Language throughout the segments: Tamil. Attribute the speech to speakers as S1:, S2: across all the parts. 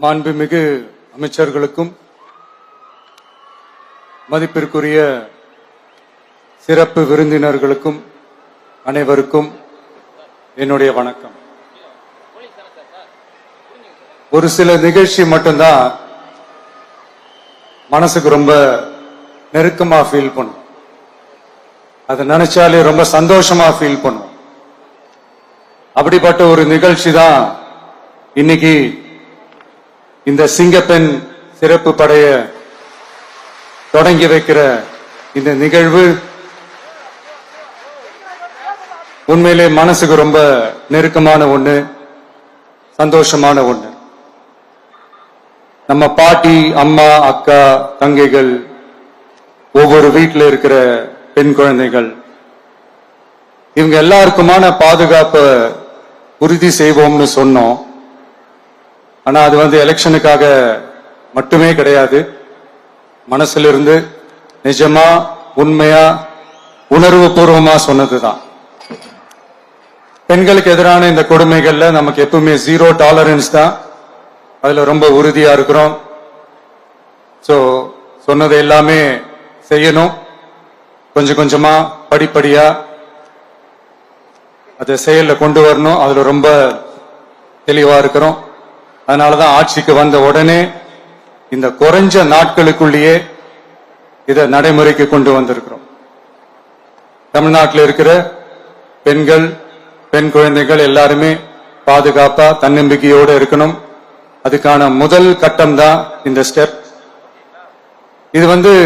S1: மாண்புமிகு அமைச்சர்களுக்கும் மதிப்பிற்குரிய சிறப்பு விருந்தினர்களுக்கும் அனைவருக்கும் என்னுடைய வணக்கம். ஒரு சில நிகழ்ச்சி மட்டும்தான் மனசுக்கு ரொம்ப நெருக்கமா ஃபீல் பண்ணும். அதை நினைச்சாலே ரொம்ப சந்தோஷமா ஃபீல் பண்ணும். அப்படிப்பட்ட ஒரு நிகழ்ச்சி தான் இன்னைக்கு இந்த சிங்கப்பெண் சிறப்பு படைய தொடங்கி வைக்கிற இந்த நிகழ்வு. உண்மையிலே மனசுக்கு ரொம்ப நெருக்கமான ஒண்ணு, சந்தோஷமான ஒண்ணு. நம்ம பாட்டி, அம்மா, அக்கா, தங்கைகள், ஒவ்வொரு வீட்டில் இருக்கிற பெண் குழந்தைகள், இவங்க எல்லாருக்குமான பாதுகாப்பை உறுதி செய்வோம்னு சொன்னோம். ஆனா அது எலெக்ஷனுக்காக மட்டுமே கிடையாது. மனசுல இருந்து நிஜமா, உண்மையா, உணர்வு பூர்வமா சொன்னதுதான். பெண்களுக்கு எதிரான இந்த கொடுமைகள்ல நமக்கு எப்பவுமே 0 டாலரன்ஸ் தான். அதுல ரொம்ப உறுதியா இருக்கிறோம். சோ சொன்னதை எல்லாமே செய்யணும். கொஞ்சம் கொஞ்சமா, படிப்படியா அதை செயல்ல கொண்டு வரணும். அதுல ரொம்ப தெளிவா இருக்கிறோம். அதனாலதான் ஆட்சிக்கு வந்த உடனே இந்த குறைஞ்ச நாட்களுக்குள்ளேயே இதை நடைமுறைக்கு கொண்டு வந்திருக்கிறோம். தமிழ்நாட்டில் இருக்கிற பெண்கள், பெண் குழந்தைகள் எல்லாருமே பாதுகாப்பா, தன்னம்பிக்கையோடு இருக்கணும். அதுக்கான முதல் கட்டம் தான் இந்த ஸ்டெப். இது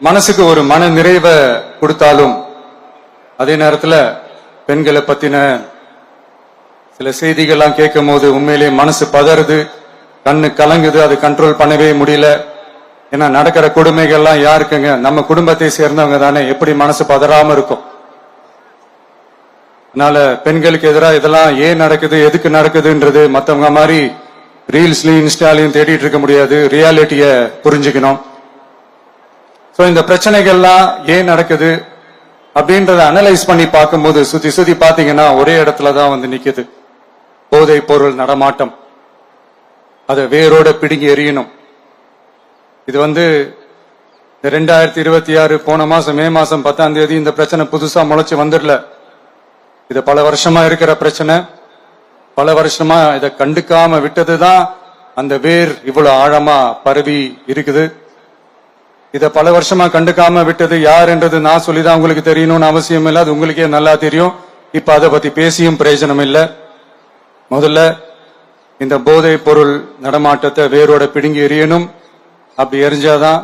S1: மனசுக்கு ஒரு மன நிறைவை கொடுத்தாலும், அதே நேரத்தில் பெண்களை பத்தின சில செய்திகள்லாம் கேட்கும் போது உண்மையிலேயே மனசு பதறுது, கண்ணு கலங்குது. அது கண்ட்ரோல் பண்ணவே முடியல. ஏன்னா நடக்கிற கொடுமைகள்லாம் யாருக்குங்க? நம்ம குடும்பத்தை சேர்ந்தவங்க தானே. எப்படி மனசு பதறாம இருக்கும்? அதனால பெண்களுக்கு எதிராக இதெல்லாம் ஏன் நடக்குது, எதுக்கு நடக்குதுன்றது மற்றவங்க மாதிரி ரீல்ஸ்லயும் இன்ஸ்டாலையும் தேடிட்டு இருக்க முடியாது. ரியாலிட்டிய புரிஞ்சுக்கணும். சோ இந்த பிரச்சனைகள்லாம் ஏன் நடக்குது அப்படின்றத அனலைஸ் பண்ணி பார்க்கும்போது சுத்தி சுத்தி பாத்தீங்கன்னா ஒரே இடத்துலதான் நிக்குது. போதை பொருள் நடமாட்டம். அதை வேரோட பிடுங்கி எறியணும். இது 2026 போன மாசம் மே மாசம் 10ஆம் தேதி இந்த பிரச்சனை புதுசா முளைச்சு வந்துடல. இது பல வருஷமா இருக்கிற பிரச்சனை. பல வருஷமா இதை கண்டுக்காம விட்டதுதான் அந்த வேர் இவ்வளவு ஆழமா பரவி இருக்குது. இத பல வருஷமா கண்டுக்காம விட்டது யாருன்றது நான் சொல்லிதான் உங்களுக்கு தெரியணும்னு அவசியம் இல்லை. அது உங்களுக்கே நல்லா தெரியும். இப்ப அதை பத்தி பேசியும் பிரயோஜனம் இல்லை. முதல்ல இந்த போதை பொருள் நடமாட்டத்தை வேரோட பிடுங்கி எறியணும். அப்படி எரிஞ்சாதான்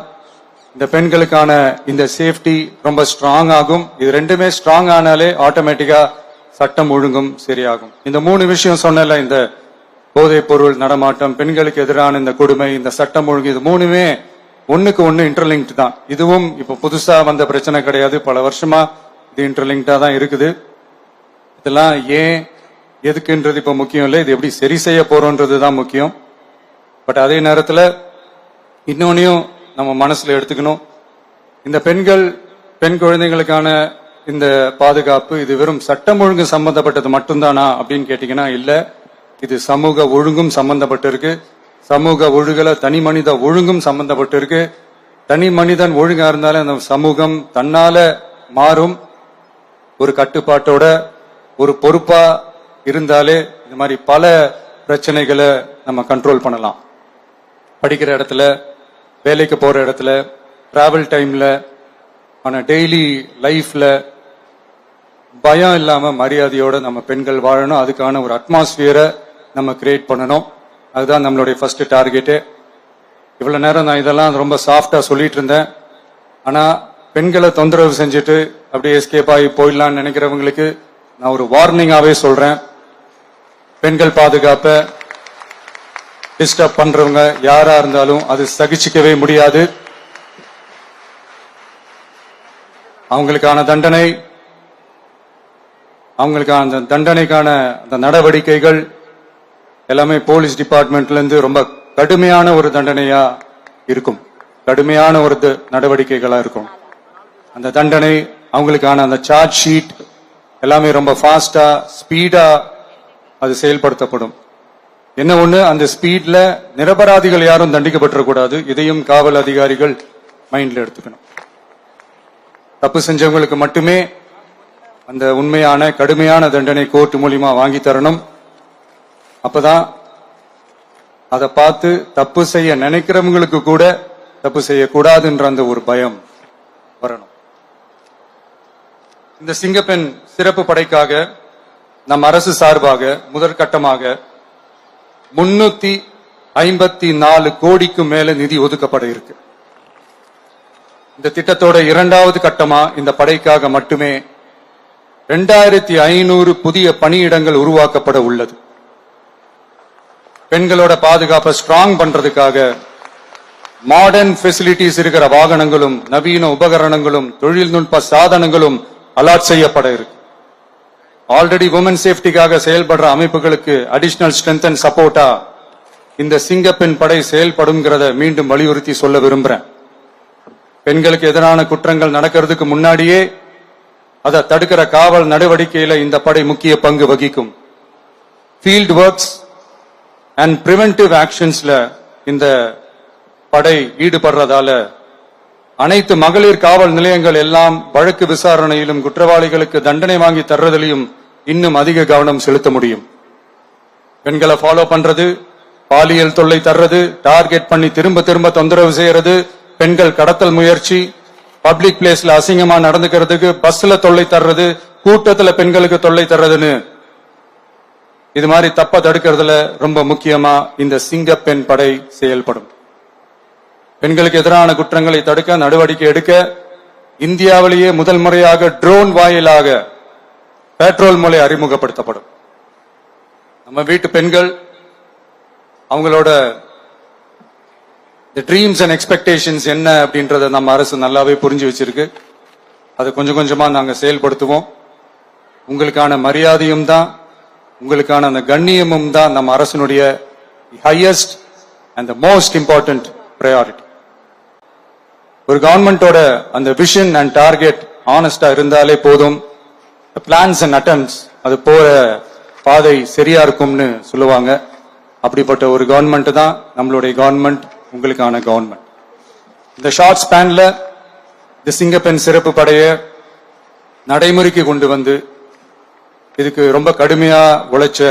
S1: இந்த பெண்களுக்கான இந்த சேஃப்டி ரொம்ப ஸ்ட்ராங் ஆகும். இது ரெண்டுமே ஸ்ட்ராங் ஆனாலே ஆட்டோமேட்டிக்கா சட்டம் ஒழுங்கும் சரியாகும். இந்த 3 விஷயம் சொன்னல, இந்த போதை பொருள் நடமாட்டம், பெண்களுக்கு எதிரான இந்த கொடுமை, இந்த சட்டம் ஒழுங்கு, இது 3மே ஒண்ணுக்கு ஒண்ணு இன்டர்லிங்க்ட் தான். இதுவும் இப்ப புதுசா வந்த பிரச்சனை கிடையாது. பல வருஷமா இது இன்டர்லிங்க்டா தான் இருக்குது. இதெல்லாம் ஏன், எதுக்குன்றது இப்ப முக்கியம் இல்லை. இது எப்படி சரி செய்ய போறோம்ன்றது தான் முக்கியம். பட் அதே நேரத்தில் இன்னொன்னையும் நம்ம மனசுல எடுத்துக்கணும். இந்த பெண் குழந்தைகளுக்கான இந்த பாதுகாப்பு இது வெறும் சட்டம் ஒழுங்கு சம்பந்தப்பட்டது மட்டும்தானா அப்படின்னு கேட்டீங்கன்னா இல்ல. இது சமூக ஒழுங்கும் சம்பந்தப்பட்டு இருக்கு. சமூக ஒழுகல தனி மனித ஒழுங்கும் சம்பந்தப்பட்டு இருக்கு. தனி மனிதன் ஒழுங்கா இருந்தாலே அந்த சமூகம் தன்னால மாறும். ஒரு கட்டுப்பாட்டோட, ஒரு பொறுப்பா இருந்தாலே இந்த மாதிரி பல பிரச்சனைகளை நம்ம கண்ட்ரோல் பண்ணலாம். படிக்கிற இடத்துல, வேலைக்கு போற இடத்துல, டிராவல் டைம்ல, ஆனா டெய்லி லைஃப்ல பயம் இல்லாம மரியாதையோட நம்ம பெண்கள் வாழணும். அதுக்கான ஒரு அட்மாஸ்பியரை நம்ம கிரியேட் பண்ணணும். அதுதான் நம்மளுடைய ஃபர்ஸ்ட் டார்கெட்டு. இவ்வளவு நேரம் நான் இதெல்லாம் ரொம்ப சாஃப்டா சொல்லிட்டு இருந்தேன். ஆனா பெண்களை தொந்தரவு செஞ்சுட்டு அப்படியே எஸ்கேப் ஆகி போயிடலாம்னு நினைக்கிறவங்களுக்கு நான் ஒரு வார்னிங்காவே சொல்றேன். பெண்கள் பாதுகாப்பை டிஸ்டர்ப் பண்றவங்க யாரா இருந்தாலும் அது சகிச்சுக்கவே முடியாது. அவங்களுக்கான தண்டனைக்கான அந்த நடவடிக்கைகள் எல்லாமே போலீஸ் டிபார்ட்மெண்ட்ல இருந்து ரொம்ப கடுமையான ஒரு தண்டனையா இருக்கும். கடுமையான ஒரு நடவடிக்கைகளா இருக்கும். அந்த தண்டனை, அவங்களுக்கான அந்த சார்ஜ் ஷீட் எல்லாமே ரொம்ப ஃபாஸ்டா, ஸ்பீடா அது செயல்படுத்தப்படும். என்ன ஒண்ணு, அந்த ஸ்பீட்ல நிரபராதிகள் யாரும் தண்டிக்கப்பட்டிருக்கூடாது. இதையும் காவல் அதிகாரிகள் மைண்ட்ல எடுத்துக்கணும். தப்பு செஞ்சவங்களுக்கு மட்டுமே அந்த உண்மையான கடுமையான தண்டனை கோர்ட் மூலியமா வாங்கி தரணும். அப்பதான் அதை பார்த்து தப்பு செய்ய நினைக்கிறவங்களுக்கு கூட தப்பு செய்யக்கூடாதுன்ற அந்த ஒரு பயம் வரணும். இந்த சிங்கப்பெண் சிறப்பு படைக்காக நம் அரசு சார்பாக முதற்கட்டமாக 354 கோடிக்கு மேல நிதி ஒதுக்கப்பட இருக்கு. இந்த திட்டத்தோட இரண்டாவது கட்டமா இந்த படைக்காக மட்டுமே 2500 புதிய பணியிடங்கள் உருவாக்கப்பட உள்ளது. பெண்களோட பாதுகாப்பை ஸ்ட்ராங் பண்றதுக்காக மாடர்ன் ஃபெசிலிட்டிஸ் இருக்கிற வாகனங்களும் நவீன உபகரணங்களும் தொழில்நுட்ப சாதனங்களும் அலாட் செய்யப்பட இருக்கு. ஆல்ரெடி உமன் சேஃப்டிக்காக செயல்படுற அமைப்புகளுக்கு அடிஷனல் ஸ்ட்ரென்த் அண்ட் சப்போர்ட்டா இந்த சிங்கப்பெண் படை செயல்படுங்கிறத மீண்டும் வலியுறுத்தி சொல்ல விரும்புறேன். பெண்களுக்கு எதிரான குற்றங்கள் நடக்கிறதுக்கு முன்னாடியே அதை தடுக்கிற காவல் நடவடிக்கையில இந்த படை முக்கிய பங்கு வகிக்கும். ஃபீல்ட் ஒர்க்ஸ் அண்ட் பிரிவென்டிவ் ஆக்ஷன்ஸ்ல இந்த படை ஈடுபடுறதால அனைத்து மகளிர் காவல் நிலையங்கள் எல்லாம் வழக்கு விசாரணையிலும் குற்றவாளிகளுக்கு தண்டனை வாங்கி தர்றதிலையும் இன்னும் அதிக கவனம் செலுத்த முடியும். பெண்களை ஃபாலோ பண்றது, பாலியல் தொல்லை தர்றது, டார்கெட் பண்ணி திரும்ப திரும்ப தொந்தரவு செய்யறது, பெண்கள் கடத்தல் முயற்சி, பப்ளிக் பிளேஸ்ல அசிங்கமா நடந்துக்கிறதுக்கு பஸ்ல தொல்லை தர்றது, கூட்டத்துல பெண்களுக்கு தொல்லை தர்றதுன்னு இது மாதிரி தப்ப தடுக்கிறதுல ரொம்ப முக்கியமா இந்த சிங்கப்பெண் படை செயல்படும். பெண்களுக்கு எதிரான குற்றங்களை தடுக்க நடவடிக்கை எடுக்க இந்தியாவிலேயே முதல் முறையாக ட்ரோன் வாயிலாக பெட்ரோல் மூலை அறிமுகப்படுத்தப்படும். நம்ம வீட்டு பெண்கள் அவங்களோட ட்ரீம்ஸ் அண்ட் எக்ஸ்பெக்டேஷன்ஸ் என்ன அப்படின்றத நம்ம அரசு நல்லாவே புரிஞ்சு வச்சிருக்கு. அதை கொஞ்சம் கொஞ்சமா நாங்க செயல்படுத்துவோம். உங்களுக்கான மரியாதையும் தான், உங்களுக்கான அந்த கண்ணியமும் தான் நம்ம அரசினுடைய highest and most important priority. ஒரு கவர்மெண்டோட அந்த விஷன் அண்ட் டார்கெட் ஆனஸ்டா இருந்தாலே போதும். பிளான்ஸ் அண்ட் அட்டெம்ப்ட்ஸ் அது போற பாதை சரியா இருக்கும்னு சொல்லுவாங்க. அப்படிப்பட்ட ஒரு கவர்மெண்ட் தான் நம்மளுடைய கவர்மெண்ட், உங்களுக்கான கவர்மெண்ட். இந்த ஷார்ட் ஸ்பேன்ல இந்த சிங்கப்பெண் சிறப்பு படைய நடைமுறைக்கு கொண்டு வந்து இதுக்கு ரொம்ப கடுமையா உழைச்ச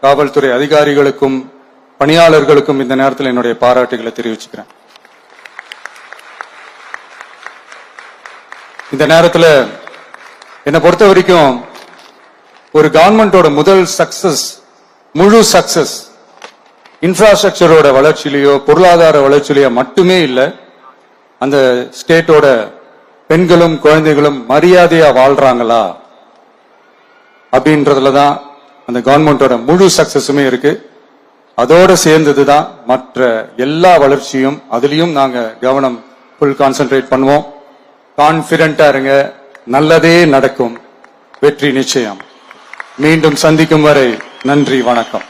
S1: காவல்துறை அதிகாரிகளுக்கும் பணியாளர்களுக்கும் இந்த நேரத்தில் என்னுடைய பாராட்டுகளை தெரிவிச்சுக்கிறேன். இந்த நேரத்தில் என்னை பொறுத்த வரைக்கும் ஒரு கவர்மெண்டோட முதல் சக்சஸ், முழு சக்சஸ் இன்ஃப்ராஸ்ட்ரக்சரோட வளர்ச்சியிலேயோ பொருளாதார வளர்ச்சியிலேயோ மட்டுமே இல்லை, அந்த ஸ்டேட்டோட பெண்களும் குழந்தைகளும் மரியாதையா வாழ்றாங்களா அப்படின்றதுலதான் அந்த கவர்மெண்டோட முழு சக்சஸுமே இருக்கு. அதோட சேர்ந்ததுதான் மற்ற எல்லா வளர்ச்சியும். அதுலயும் நாங்க கவனம் ஃபுல் கான்சென்ட்ரேட் பண்ணுவோம். கான்பிடென்டா இருங்க, நல்லதே நடக்கும், வெற்றி நிச்சயம். மீண்டும் சந்திக்கும் வரை நன்றி, வணக்கம்.